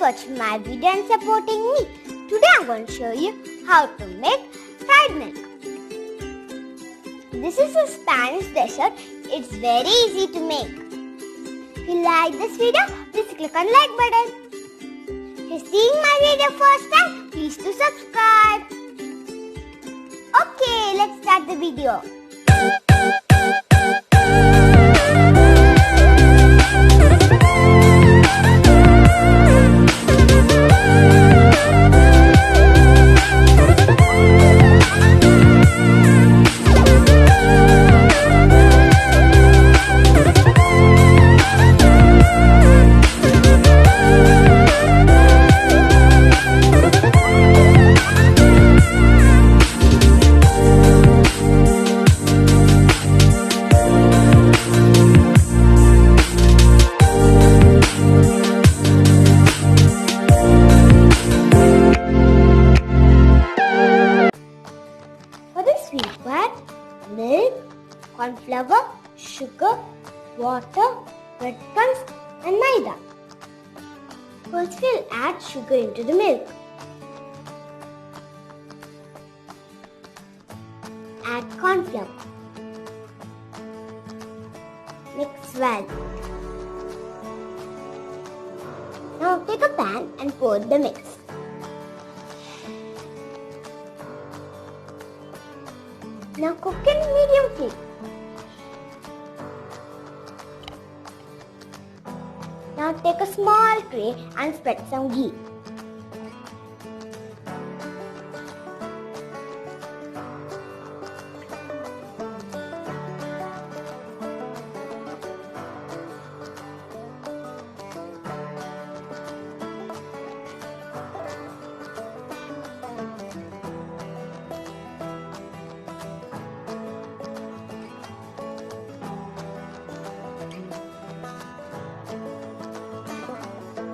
watching my video and supporting me. Today I'm going to show you how to make fried milk. This is a Spanish dessert. It's very easy to make. If you like this video, please click on like button. If you're seeing my video first time, please do subscribe. Okay, let's start the video. We require milk, corn flour, sugar, water, breadcrumbs and Maida. First we'll add sugar into the milk. Add corn flour. Mix well. Now take a pan and pour the mix. Now cook in medium flame. Now take a small tray and spread some ghee.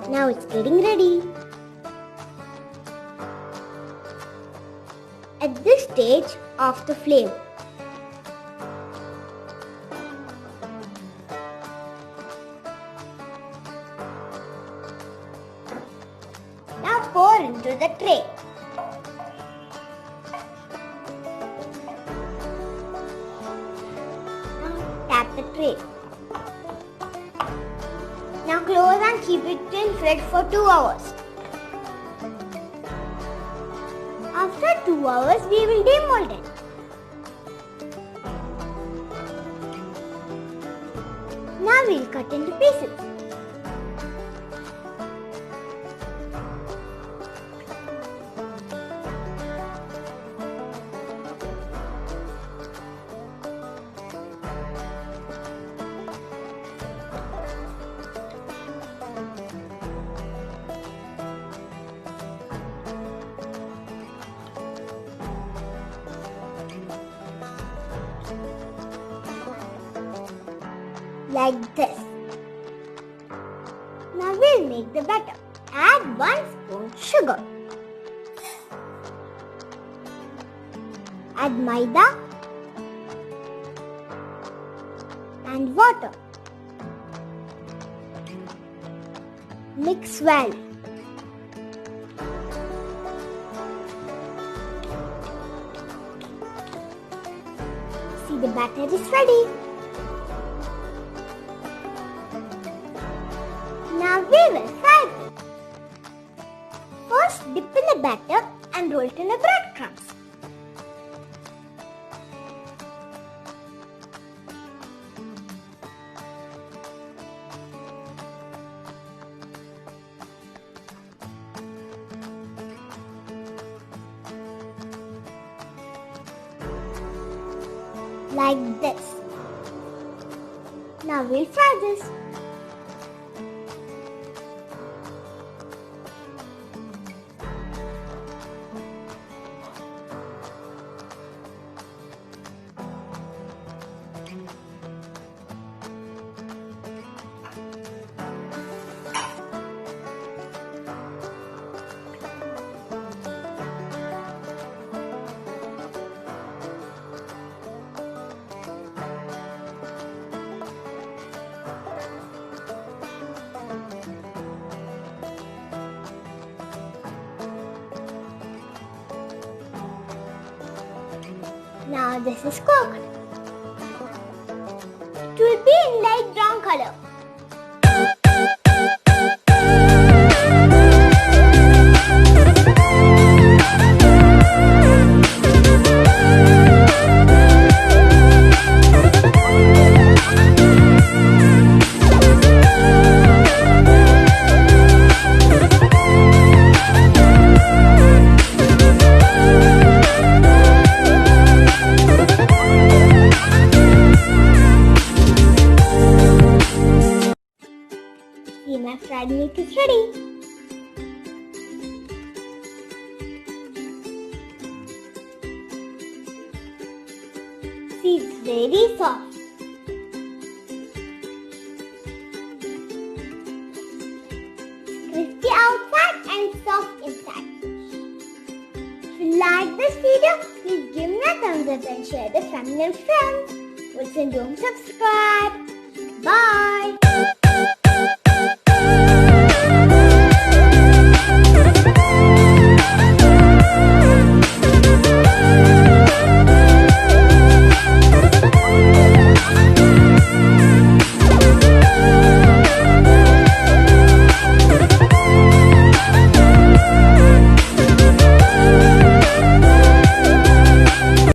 Now it's getting ready. At this stage, off the flame. Now pour into the tray. Now tap the tray. Now close and keep it in fridge for 2 hours. After 2 hours, we will demold it. Now we will cut into pieces. Like this. Now we'll make the batter. Add 1 spoon sugar. Add Maida and water. Mix well. See, the batter is ready. Now we will fry it. First dip in the batter and roll it in the breadcrumbs. Like this. Now we'll fry this. Now this is cooked. It will be in light brown color. See, my fried milk is ready. See, it's very soft. Crispy outside and soft inside. If you like this video, please give me a thumbs up and share the family and friends. Also, don't subscribe. Bye.